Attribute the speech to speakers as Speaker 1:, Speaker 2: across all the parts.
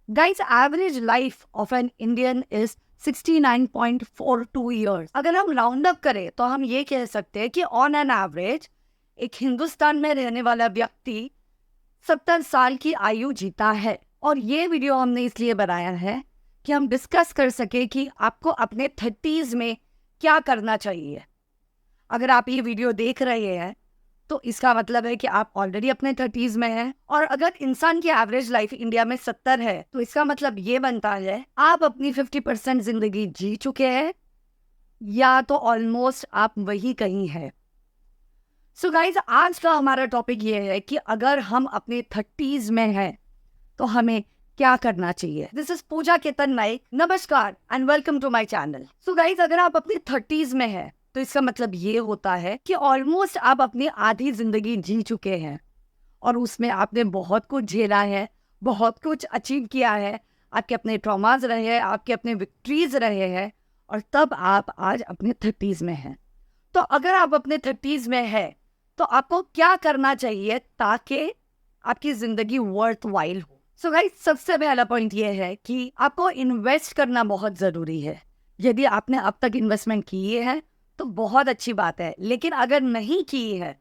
Speaker 1: Guys, average life of an Indian is 69.42 years. अगर हम round up करें तो हम ये कह सकते हैं कि ऑन एन एवरेज एक हिंदुस्तान में रहने वाला व्यक्ति 70 साल की आयु जीता है। और ये वीडियो हमने इसलिए बनाया है कि हम डिस्कस कर सके कि आपको अपने 30s में क्या करना चाहिए। अगर आप ये वीडियो देख रहे हैं तो इसका मतलब है कि आप ऑलरेडी अपने 30s में हैं। और अगर इंसान की एवरेज लाइफ इंडिया में 70 है तो इसका मतलब ये बनता है आप अपनी 50% जिंदगी जी चुके हैं या तो ऑलमोस्ट आप वही कहीं हैं। सो गाइज, आज का हमारा टॉपिक ये है कि अगर हम अपने 30s में हैं तो हमें क्या करना चाहिए। This is Pooja Ketan Naik. नमस्कार and welcome to my channel. So guys, अगर आप अपने 30s में हैं तो इसका मतलब ये होता है कि ऑलमोस्ट आप अपनी आधी जिंदगी जी चुके हैं और उसमें आपने बहुत कुछ झेला है, बहुत कुछ अचीव किया है। आपके अपने ट्रॉमास रहे हैं, आपके अपने विक्ट्रीज रहे हैं और तब आप आज अपने 30s में हैं। तो अगर आप अपने 30s में हैं तो आपको क्या करना चाहिए ताकि आपकी जिंदगी वर्थ वाइल हो। सो गाइस, सबसे पहला पॉइंट ये है कि आपको इन्वेस्ट करना बहुत ज़रूरी है। यदि आपने अब तक इन्वेस्टमेंट की है तो बहुत अच्छी बात है, लेकिन अगर नहीं की है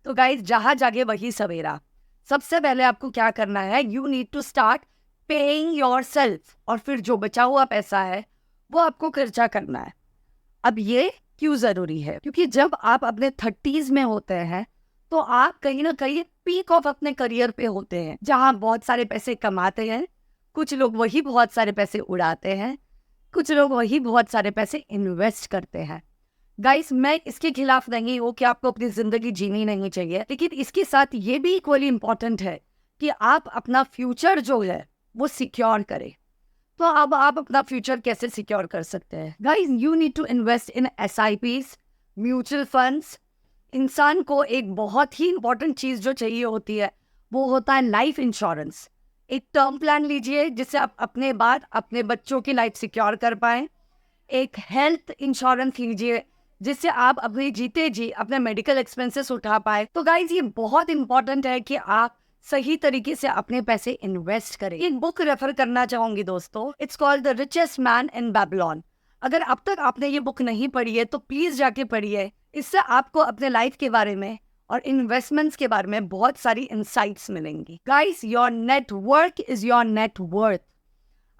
Speaker 1: तो गाइस जहाँ जागे वही सवेरा। सबसे पहले आपको क्या करना है, you need to start paying yourself और फिर जो बचा हुआ पैसा है वो आपको खर्चा करना है। अब ये क्यों ज़रूरी है? क्योंकि जब आप अपने 30s में होते हैं तो आप कहीं ना कहीं पीक ऑफ अपने करियर पे होते हैं, जहाँ बहुत सारे पैसे कमाते हैं। कुछ लोग वही बहुत सारे पैसे उड़ाते हैं, कुछ लोग वही बहुत सारे पैसे इन्वेस्ट करते हैं। गाइस, मैं इसके खिलाफ नहीं हूँ कि आपको अपनी जिंदगी जीनी नहीं चाहिए, लेकिन इसके साथ ये भी इक्वली इम्पोर्टेंट है कि आप अपना फ्यूचर जो है वो सिक्योर करें। तो अब आप अपना फ्यूचर कैसे सिक्योर कर सकते हैं? Guys, you need to invest in SIPs, mutual funds. इंसान को एक बहुत ही इंपॉर्टेंट चीज़ जो चाहिए होती है वो होता है लाइफ इंश्योरेंस। एक टर्म प्लान लीजिए जिससे आप अपने बाद अपने बच्चों की लाइफ सिक्योर कर पाएं। एक हेल्थ इंश्योरेंस लीजिए जिससे आप अपने जीते जी अपने मेडिकल एक्सपेंसेस उठा पाए। तो गाइज, ये बहुत इंपॉर्टेंट है कि आप सही तरीके से अपने पैसे इन्वेस्ट करें। एक बुक रेफर करना चाहूंगी दोस्तों, it's called the richest man in Babylon. अगर अब तक आपने ये बुक नहीं पढ़ी है तो प्लीज जाके पढ़िए। इससे आपको अपने लाइफ के बारे में और इन्वेस्टमेंट्स के बारे में बहुत सारी इंसाइट्स मिलेंगी। Guys, your network is your net worth.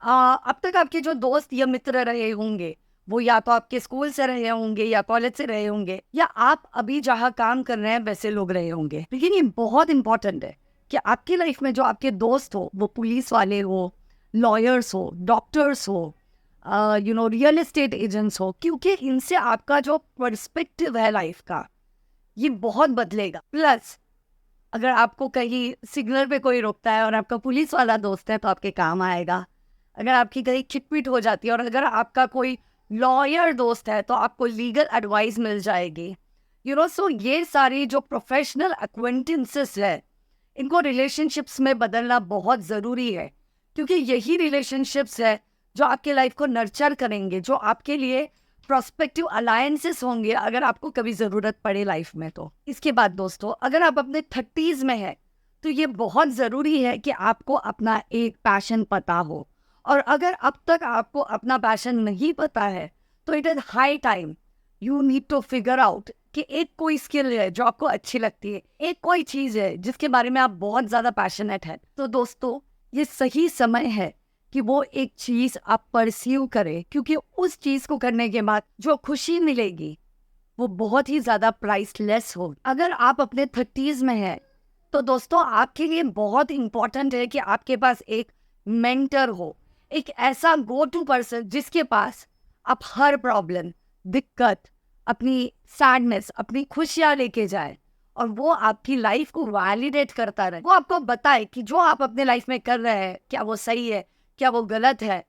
Speaker 1: अब तक आपके जो दोस्त या मित्र रहे होंगे वो या तो आपके स्कूल से रहे होंगे या कॉलेज से रहे होंगे या आप अभी जहाँ काम कर रहे हैं वैसे लोग रहे होंगे। लेकिन ये बहुत इंपॉर्टेंट है कि आपकी लाइफ में जो आपके दोस्त हो वो पुलिस वाले हो, लॉयर्स हो, डॉक्टर्स हो, रियल एस्टेट एजेंट्स हो, क्योंकि इनसे आपका जो पर्सपेक्टिव है लाइफ का ये बहुत बदलेगा। प्लस अगर आपको कहीं सिग्नल पे कोई रोकता है और आपका पुलिस वाला दोस्त है तो आपके काम आएगा। अगर आपकी कहीं खिटपिट हो जाती है और अगर आपका कोई लॉयर दोस्त है तो आपको लीगल एडवाइस मिल जाएगी। सो ये सारी जो प्रोफेशनल एक्वेंटेंसेस है इनको रिलेशनशिप्स में बदलना बहुत ज़रूरी है, क्योंकि यही रिलेशनशिप्स है जो आपके लाइफ को नर्चर करेंगे, जो आपके लिए प्रोस्पेक्टिव अलायंसेस होंगे अगर आपको कभी ज़रूरत पड़े लाइफ में। तो इसके बाद दोस्तों, अगर आप अपने 30s में हैं तो ये बहुत ज़रूरी है कि आपको अपना एक पैशन पता हो। और अगर अब तक आपको अपना पैशन नहीं पता है तो it is high time you need to figure out कि एक कोई स्किल है जो आपको अच्छी लगती है, एक कोई चीज़ है जिसके बारे में आप बहुत ज़्यादा पैशनेट है। तो दोस्तों, ये सही समय है कि वो एक चीज़ आप परस्यू करें, क्योंकि उस चीज़ को करने के बाद जो खुशी मिलेगी वो बहुत ही ज़्यादा प्राइसलेस हो। अगर आप अपने 30s में हैं तो दोस्तों आपके लिए बहुत इंपॉर्टेंट है कि आपके पास एक मेंटर हो, एक ऐसा गो टू पर्सन जिसके पास आप हर प्रॉब्लम, दिक्कत, अपनी सैडनेस, अपनी खुशियाँ लेके जाए और वो आपकी लाइफ को वैलिडेट करता रहे। वो आपको बताए कि जो आप अपने लाइफ में कर रहे हैं क्या वो सही है, क्या वो गलत है।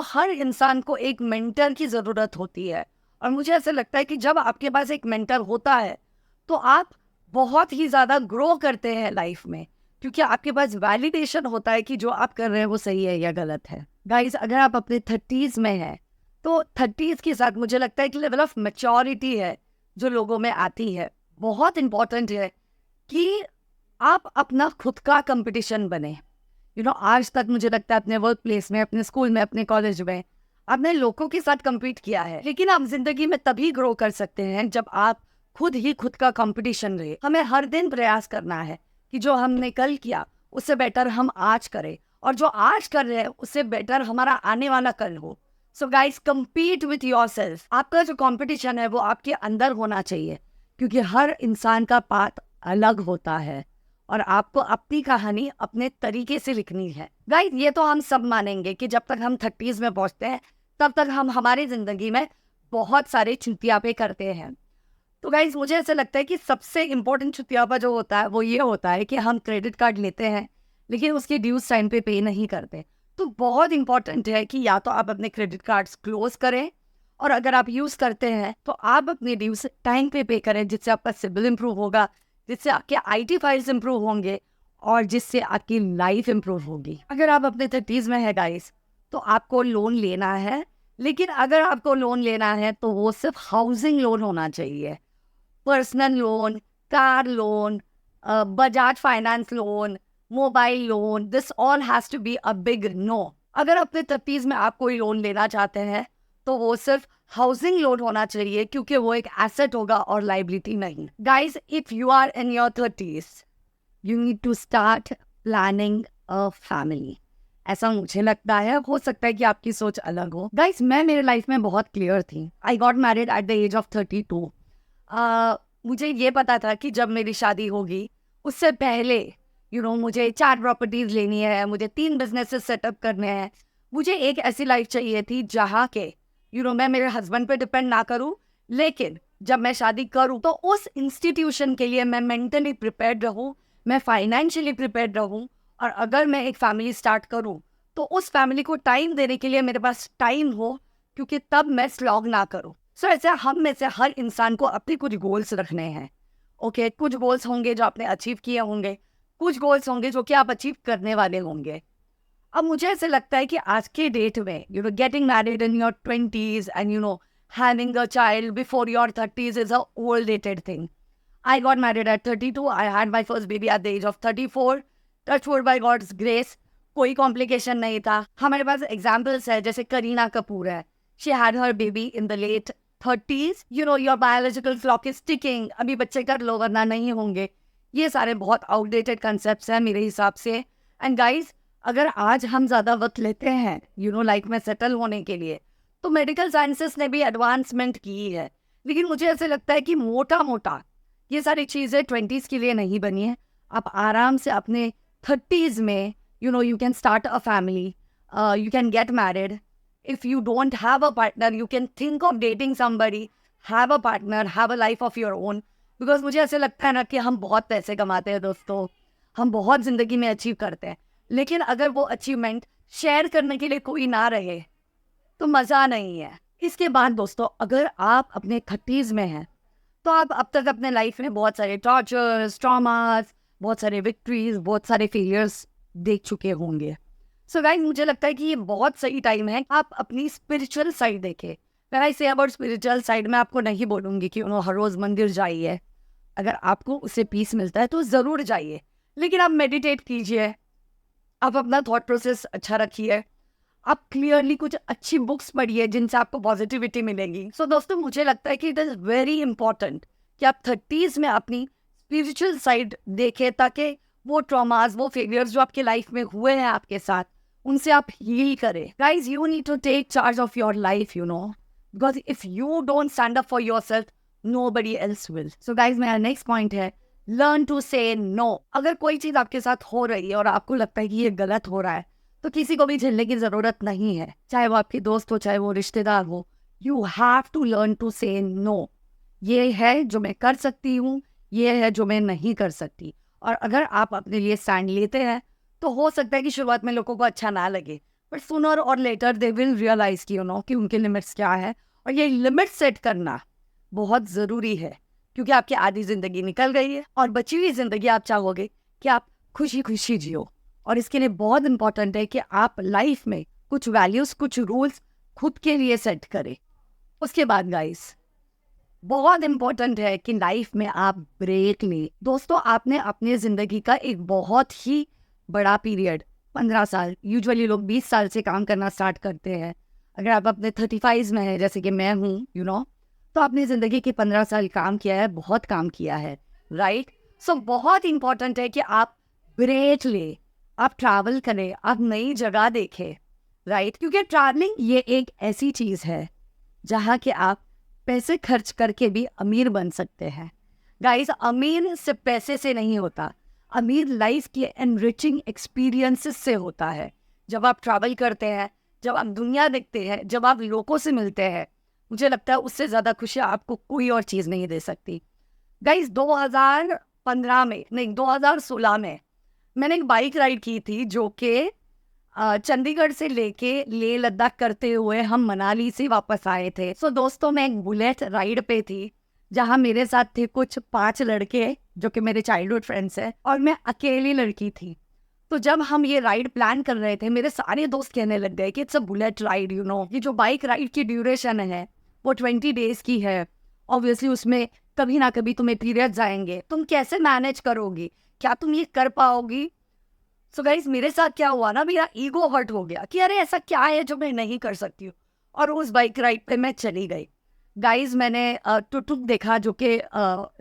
Speaker 1: हर इंसान को एक मेंटर की ज़रूरत होती है और मुझे ऐसा लगता है कि जब आपके पास एक मेंटर होता है तो आप बहुत ही ज़्यादा ग्रो करते हैं लाइफ में, क्योंकि आपके पास वैलिडेशन होता है कि जो आप कर रहे हैं वो सही है या गलत है। गाइस, अगर आप अपने 30s में हैं तो 30s के साथ मुझे लगता है कि लेवल ऑफ मैच्योरिटी है जो लोगों में आती है। बहुत इंपॉर्टेंट है कि आप अपना खुद का कंपटीशन बने, आज तक मुझे लगता है अपने वर्क प्लेस में, अपने स्कूल में, अपने कॉलेज में आपने लोगों के साथ कम्पीट किया है, लेकिन आप जिंदगी में तभी ग्रो कर सकते हैं जब आप खुद ही खुद का कंपटीशन रहे। हमें हर दिन प्रयास करना है कि जो हमने कल किया उससे बेटर हम आज करें, और जो आज कर रहे हैं उससे बेटर हमारा आने वाला कल हो। So guys, compete with yourself। आपका जो कंपटीशन है वो आपके अंदर होना चाहिए, क्योंकि हर इंसान का पाथ अलग होता है और आपको अपनी कहानी अपने तरीके से लिखनी है। गाइस, ये तो हम सब मानेंगे कि जब तक हम 30s में पहुंचते हैं तब तक हम हमारी जिंदगी में बहुत सारे चुतियापे करते हैं। तो गाइस, मुझे ऐसा लगता है कि सबसे इम्पोर्टेंट चुतियापा जो होता है वो ये होता है कि हम क्रेडिट कार्ड लेते हैं लेकिन उसकी ड्यूज टाइम पे नहीं करते। तो बहुत इंपॉर्टेंट है कि या तो आप अपने क्रेडिट कार्ड्स क्लोज करें, और अगर आप यूज़ करते हैं तो आप अपने ड्यूज टाइम पे करें, जिससे आपका सिबिल इम्प्रूव होगा, जिससे आपके आईटी फाइल्स इम्प्रूव होंगे और जिससे आपकी लाइफ इम्प्रूव होगी। अगर आप अपने 30s में है गाइस, तो आपको लोन लेना है, लेकिन अगर आपको लोन लेना है तो वो सिर्फ हाउसिंग लोन होना चाहिए। Personal loan, car loan, Bajaj finance loan, mobile loan, this all has to be a big no. अगर अपने 30s में आप कोई लोन लेना चाहते हैं तो वो सिर्फ हाउसिंग लोन होना चाहिए, क्योंकि वो एक एसेट होगा और लाइबिलिटी नहीं। Guys, if you are in your 30s, you need to start planning a family. ऐसा मुझे लगता है, हो सकता है कि आपकी सोच अलग हो। गाइस, मैं मेरे लाइफ में बहुत क्लियर थी। I got married at the age of 32। मुझे ये पता था कि जब मेरी शादी होगी उससे पहले मुझे 4 प्रॉपर्टीज लेनी है, मुझे 3 बिजनेसेस सेटअप करने हैं। मुझे एक ऐसी लाइफ चाहिए थी जहाँ के मैं मेरे हस्बैंड पे डिपेंड ना करूँ, लेकिन जब मैं शादी करूँ तो उस इंस्टीट्यूशन के लिए मैं मेंटली प्रिपेयर्ड रहूँ, मैं फाइनेंशियली प्रिपेयर्ड रहूँ, और अगर मैं एक फैमिली स्टार्ट करूँ तो उस फैमिली को टाइम देने के लिए मेरे पास टाइम हो, क्योंकि तब मैं स्लॉग ना करूँ। सो ऐसे हम में से हर इंसान को अपने कुछ गोल्स रखने हैं। ओके, कुछ गोल्स होंगे जो आपने अचीव किए होंगे, कुछ गोल्स होंगे जो कि आप अचीव करने वाले होंगे। अब मुझे ऐसे लगता है कि आज के डेट में getting married in your 20s and having a child before your 30s is a old dated thing. I got married at 32. I had my first baby at the age of 34. Touch wood, by God's grace, कोई complication नहीं था। हमारे पास examples है, जैसे करीना कपूर है, she had her baby in the late 30s। Your biological clock is ticking, अभी बच्चे कर लो वरना नहीं होंगे। ये सारे बहुत आउटडेटेड कंसेप्ट्स हैं मेरे हिसाब से। एंड गाइज, अगर आज हम ज़्यादा वक्त लेते हैं लाइफ में सेटल होने के लिए, तो मेडिकल साइंसेस ने भी एडवांसमेंट की है, लेकिन मुझे ऐसे लगता है कि मोटा मोटा ये सारी चीज़ें 20s के लिए नहीं बनी है। आप आराम से अपने 30s में you can start a family, you can get married. If you don't have a partner, you can think of dating somebody, have a partner, have a life of your own. Because मुझे ऐसे लगता है ना कि हम बहुत पैसे कमाते हैं दोस्तों, हम बहुत ज़िंदगी में अचीव करते हैं, लेकिन अगर वो अचीवमेंट शेयर करने के लिए कोई ना रहे तो मज़ा नहीं है। इसके बाद दोस्तों, अगर आप अपने 30s में हैं तो आप अब तक अपने लाइफ में बहुत सारे टॉर्चर्स, ट्रॉमास, बहुत सारे विक्ट्रीज, बहुत सारे फेलियर्स देख चुके होंगे। सो गाइस, मुझे लगता है कि ये बहुत सही टाइम है आप अपनी स्पिरिचुअल साइड देखें। When I say about spiritual side, मैं आपको नहीं बोलूँगी कि हर रोज़ मंदिर जाइए, अगर आपको उससे पीस मिलता है तो ज़रूर जाइए, लेकिन आप मेडिटेट कीजिए, आप अपना थॉट प्रोसेस अच्छा रखिए, आप क्लियरली कुछ अच्छी बुक्स पढ़िए जिनसे आपको पॉजिटिविटी मिलेगी। सो दोस्तों, मुझे लगता है कि इट इज़ वेरी इंपॉर्टेंट कि आप 30s में अपनी स्पिरिचुअल साइड देखें, ताकि वो ट्रॉमास, वो फेलियर्स जो आपके लाइफ में हुए हैं आपके साथ, उनसे आप हील करें। Guys, you need to take charge of your life, because if you don't stand up for yourself, nobody else will. So guys, मेरा नेक्स्ट पॉइंट है लर्न टू से नो। अगर कोई चीज़ आपके साथ हो रही है और आपको लगता है कि ये गलत हो रहा है, तो किसी को भी झेलने की ज़रूरत नहीं है, चाहे वो आपके दोस्त हो, चाहे वो रिश्तेदार हो। You have to learn to say no. ये है जो मैं कर सकती हूँ, ये है जो मैं नहीं कर सकती। और अगर आप अपने लिए स्टैंड लेते हैं तो हो सकता है कि शुरुआत में लोगों को अच्छा ना लगे, बट सूनर और लेटर दे विल रियलाइज कि कि उनके लिमिट्स क्या है। और ये लिमिट सेट करना बहुत ज़रूरी है, क्योंकि आपकी आधी ज़िंदगी निकल गई है और बची हुई ज़िंदगी आप चाहोगे कि आप खुशी खुशी जियो। और इसके लिए बहुत इंपॉर्टेंट है कि आप लाइफ में कुछ वैल्यूज़, कुछ रूल्स खुद के लिए सेट करें। उसके बाद गाइस, बहुत इंपॉर्टेंट है कि लाइफ में आप ब्रेक लें। दोस्तों, आपने अपने ज़िंदगी का एक बहुत ही बड़ा पीरियड 15 साल, यूजुअली लोग 20 साल से काम करना स्टार्ट करते हैं। अगर आप अपने 35 में हैं जैसे कि मैं हूँ, तो आपने ज़िंदगी के 15 साल काम किया है, बहुत काम किया है, राइट? सो बहुत इंपॉर्टेंट है कि आप ब्रेक ले, आप ट्रैवल करें, आप नई जगह देखें, राइट? क्योंकि ट्रैवलिंग ये एक ऐसी चीज़ है जहाँ के आप पैसे खर्च करके भी अमीर बन सकते हैं। गाइस, अमीर सिर्फ पैसे से नहीं होता, अमीर लाइफ के एनरिचिंग एक्सपीरियंसेस से होता है। जब आप ट्रैवल करते हैं, जब आप दुनिया देखते हैं, जब आप लोगों से मिलते हैं, मुझे लगता है उससे ज़्यादा खुशी आपको कोई और चीज़ नहीं दे सकती। गाइस, 2015 में नहीं 2016 में मैंने एक बाइक राइड की थी जो कि चंडीगढ़ से लेके लेह लद्दाख करते हुए हम मनाली से वापस आए थे। सो दोस्तों, मैं एक बुलेट राइड पे थी जहाँ मेरे साथ थे कुछ 5 लड़के जो कि मेरे चाइल्डहुड फ्रेंड्स हैं और मैं अकेली लड़की थी। तो जब हम ये राइड प्लान कर रहे थे, मेरे सारे दोस्त कहने लग गए कि इट्स अ बुलेट राइड, ये जो बाइक राइड की ड्यूरेशन है वो 20 डेज की है। ऑब्वियसली उसमें कभी ना कभी तुम्हें पीरियड्स आएंगे, तुम कैसे मैनेज करोगी, क्या तुम ये कर पाओगी? सो गाइज, मेरे साथ क्या हुआ ना, मेरा ईगो हर्ट हो गया कि अरे ऐसा क्या है जो मैं नहीं कर सकती हूँ, और उस बाइक राइड पे मैं चली गई। गाइज, मैंने टुटुक देखा जो कि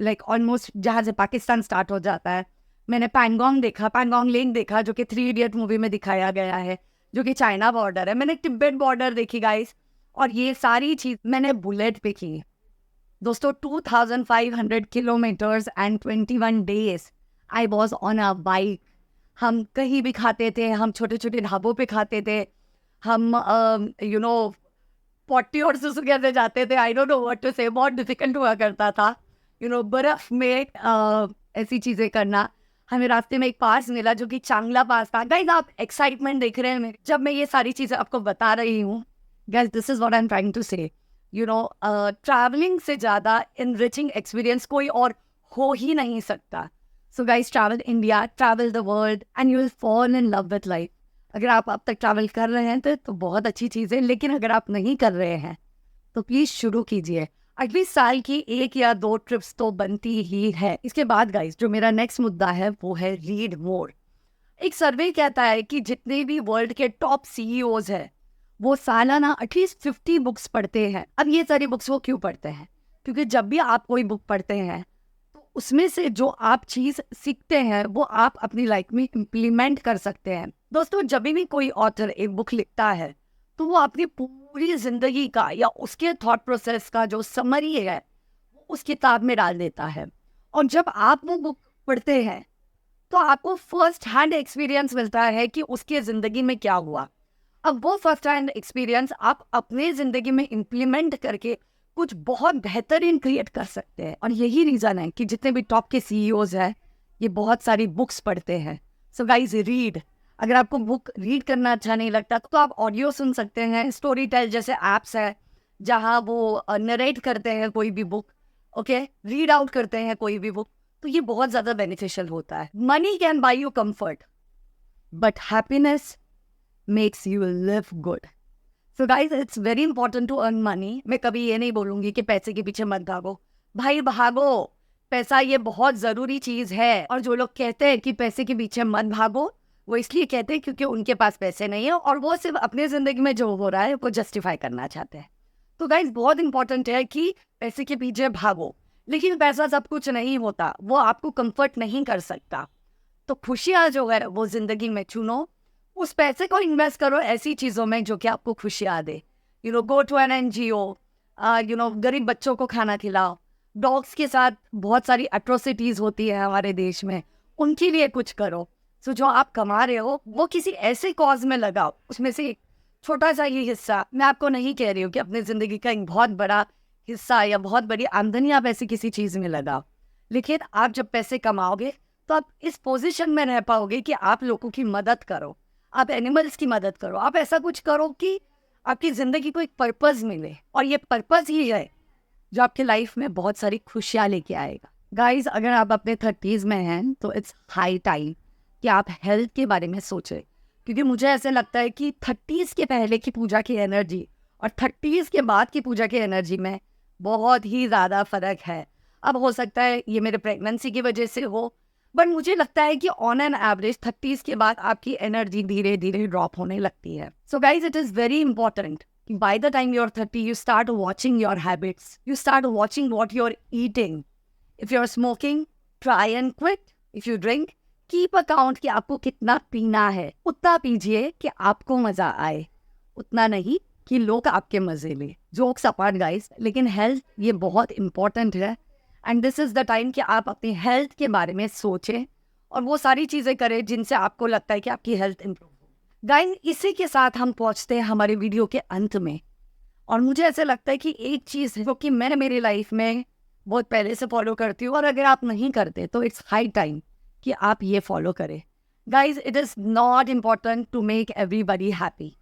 Speaker 1: लाइक ऑलमोस्ट जहाँ से पाकिस्तान स्टार्ट हो जाता है। मैंने पैंगोंग देखा, पैंगोंग लेक देखा जो कि 3 इडियट मूवी में दिखाया गया है, जो कि चाइना बॉर्डर है। मैंने तिब्बत बॉर्डर देखी गाइज, और ये सारी चीज़ मैंने बुलेट पे की। दोस्तों, 2500 kilometres and 21 days I was on a bike. हम कहीं भी खाते थे, हम छोटे छोटे ढाबों पे खाते थे, हम पॉटी और सुसु कैसे जाते थे, I don't know what to say, बहुत डिफिकल्ट हुआ करता था बर्फ में ऐसी चीज़ें करना। हमें रास्ते में एक पास मिला जो कि चांगला पास था। गाइस, आप एक्साइटमेंट देख रहे हैं मेरे जब मैं ये सारी चीज़ें आपको बता रही हूँ। Guys, this is what I am trying to say, travelling से ज़्यादा इनरिचिंग एक्सपीरियंस कोई और हो ही नहीं सकता। So guys, travel India, travel the world, and you will fall in love with life. अगर आप अब तक ट्रैवल कर रहे हैं तो बहुत अच्छी चीज़ है, लेकिन अगर आप नहीं कर रहे हैं तो प्लीज़ शुरू कीजिए। एटलीस्ट साल की 1 या 2 ट्रिप्स तो बनती ही है। इसके बाद गाइस, जो मेरा नेक्स्ट मुद्दा है वो है रीड मोर। एक सर्वे कहता है कि जितने भी वर्ल्ड के टॉप CEOs हैं वो सालाना एटलीस्ट 50 बुक्स पढ़ते हैं। अब ये सारी बुक्स वो क्यों पढ़ते हैं? क्योंकि जब भी आप कोई बुक पढ़ते हैं उसमें से जो आप चीज़ सीखते हैं वो आप अपनी लाइफ में इम्प्लीमेंट कर सकते हैं। दोस्तों, जब भी कोई ऑथर एक बुक लिखता है तो वो अपनी पूरी जिंदगी का या उसके थॉट प्रोसेस का जो समरी है वो उस किताब में डाल देता है। और जब आप वो बुक पढ़ते हैं तो आपको फर्स्ट हैंड एक्सपीरियंस मिलता है कि उसके ज़िंदगी में क्या हुआ। अब वो फर्स्ट हैंड एक्सपीरियंस आप अपने ज़िंदगी में इम्प्लीमेंट करके कुछ बहुत बेहतरीन क्रिएट कर सकते हैं। और यही रीज़न है कि जितने भी टॉप के CEOs हैं ये बहुत सारी बुक्स पढ़ते हैं। So guys, read. अगर आपको बुक रीड करना अच्छा नहीं लगता तो आप ऑडियो सुन सकते हैं। स्टोरी टेल जैसे ऐप्स है जहाँ वो नरेट करते हैं कोई भी बुक, ओके, रीड आउट करते हैं कोई भी बुक, तो ये बहुत ज़्यादा बेनिफिशियल होता है। Money can buy you comfort but happiness makes you live good. So guys, it's very important to earn money. मैं कभी ये नहीं बोलूँगी कि पैसे के पीछे मत भागो, भाई भागो, पैसा ये बहुत ज़रूरी चीज़ है। और जो लोग कहते हैं कि पैसे के पीछे मत भागो, वो इसलिए कहते हैं क्योंकि उनके पास पैसे नहीं है और वो सिर्फ अपनी ज़िंदगी में जो हो रहा है वो जस्टिफाई करना चाहते हैं। तो गाइज, बहुत इंपॉर्टेंट है कि पैसे के पीछे भागो, लेकिन पैसा सब कुछ नहीं होता, वो आपको कंफर्ट नहीं कर सकता। तो खुशियाँ जो है वो ज़िंदगी में चुनो, उस पैसे को इन्वेस्ट करो ऐसी चीज़ों में जो कि आपको खुशियाँ दे। गो टू एन NGO, गरीब बच्चों को खाना खिलाओ। डॉग्स के साथ बहुत सारी एट्रोसिटीज़ होती है हमारे देश में, उनके लिए कुछ करो। सो जो आप कमा रहे हो वो किसी ऐसे कॉज में लगाओ, उसमें से एक छोटा सा ही हिस्सा। मैं आपको नहीं कह रही हूँ कि अपनी ज़िंदगी का एक बहुत बड़ा हिस्सा या बहुत बड़ी आमदनी आप ऐसी किसी चीज़ में लगाओ, लेकिन आप जब पैसे कमाओगे तो आप इस पोजीशन में रह पाओगे कि आप लोगों की मदद करो, आप एनिमल्स की मदद करो, आप ऐसा कुछ करो कि आपकी ज़िंदगी को एक पर्पस मिले। और ये पर्पस ही है जो आपकी लाइफ में बहुत सारी खुशियाँ लेके आएगा। गाइज, अगर आप अपने 30s में हैं तो इट्स हाई टाइम कि आप हेल्थ के बारे में सोचें, क्योंकि मुझे ऐसे लगता है कि 30s के पहले की पूजा की एनर्जी और 30s के बाद की पूजा की एनर्जी में बहुत ही ज़्यादा फ़र्क है। अब हो सकता है ये मेरे प्रेगनेंसी की वजह से हो, बट मुझे लगता है कि ऑन एन एवरेज 30s के बाद आपकी एनर्जी धीरे धीरे ड्रॉप होने लगती है. So guys, it is very important by the time you're 30, you start watching your habits. You start watching what you're eating. If you're smoking, try and quit. If you drink, keep account कि आपको कितना पीना है. उतना पीजिए कि आपको मजा आए, उतना नहीं कि लोग आपके मजे ले. Jokes apart guys, लेकिन हेल्थ ये बहुत इंपॉर्टेंट है. And this is the time कि आप अपनी हेल्थ के बारे में सोचें और वो सारी चीज़ें करें जिनसे आपको लगता है कि आपकी हेल्थ इंप्रूव. गाइस, इसी के साथ हम पहुंचते हैं हमारे वीडियो के अंत में. और मुझे ऐसा लगता है कि एक चीज़ है जो कि मैं मेरी लाइफ में बहुत पहले से फॉलो करती हूँ, और अगर आप नहीं करते तो इट्स हाई टाइम कि आप ये फॉलो करें. Guys, it is not important to make everybody happy.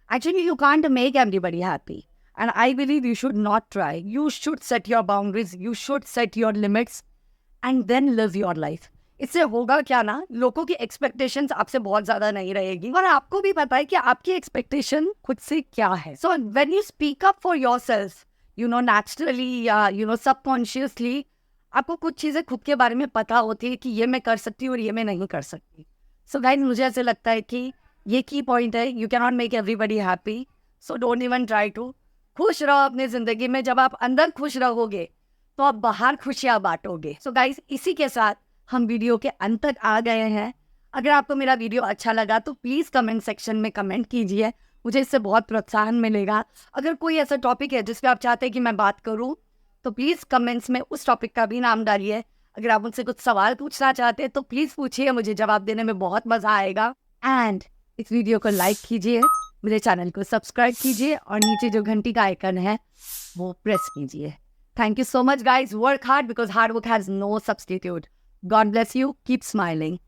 Speaker 1: Actually, you can't make everybody happy. And I believe you should not try. You should set your boundaries. You should set your limits and then live your life. इससे होगा क्या ना, लोगों की expectations आपसे बहुत ज़्यादा नहीं रहेगी और आपको भी पता है कि आपकी एक्सपेक्टेशन खुद से क्या है. So when you speak up for yourself, you know, naturally या यू नो सबकॉन्शियसली, आपको कुछ चीज़ें खुद के बारे में पता होती है कि ये मैं कर सकती हूँ और ये मैं नहीं कर सकती. सो गाइस, मुझे ऐसे लगता है कि ये की पॉइंट है. You can not make everybody happy, so don't even try to. खुश रहो अपनी ज़िंदगी में. जब आप अंदर खुश रहोगे तो आप बाहर खुशियाँ बांटोगे. सो गाइस, इसी के साथ हम वीडियो के अंत तक आ गए हैं. अगर आपको मेरा वीडियो अच्छा लगा तो प्लीज़ कमेंट सेक्शन में कमेंट कीजिए, मुझे इससे बहुत प्रोत्साहन मिलेगा. अगर कोई ऐसा टॉपिक है जिस पे आप चाहते हैं कि मैं बात करूं तो प्लीज़ कमेंट्स में उस टॉपिक का भी नाम डालिए. अगर आप मुझसे कुछ सवाल पूछना चाहते हैं तो प्लीज़ पूछिए, मुझे जवाब देने में बहुत मज़ा आएगा. एंड इस वीडियो को लाइक कीजिए, मेरे चैनल को सब्सक्राइब कीजिए और नीचे जो घंटी का आइकन है वो प्रेस कीजिए. Thank you so much guys. Work hard because hard work has no substitute. God bless you. Keep smiling.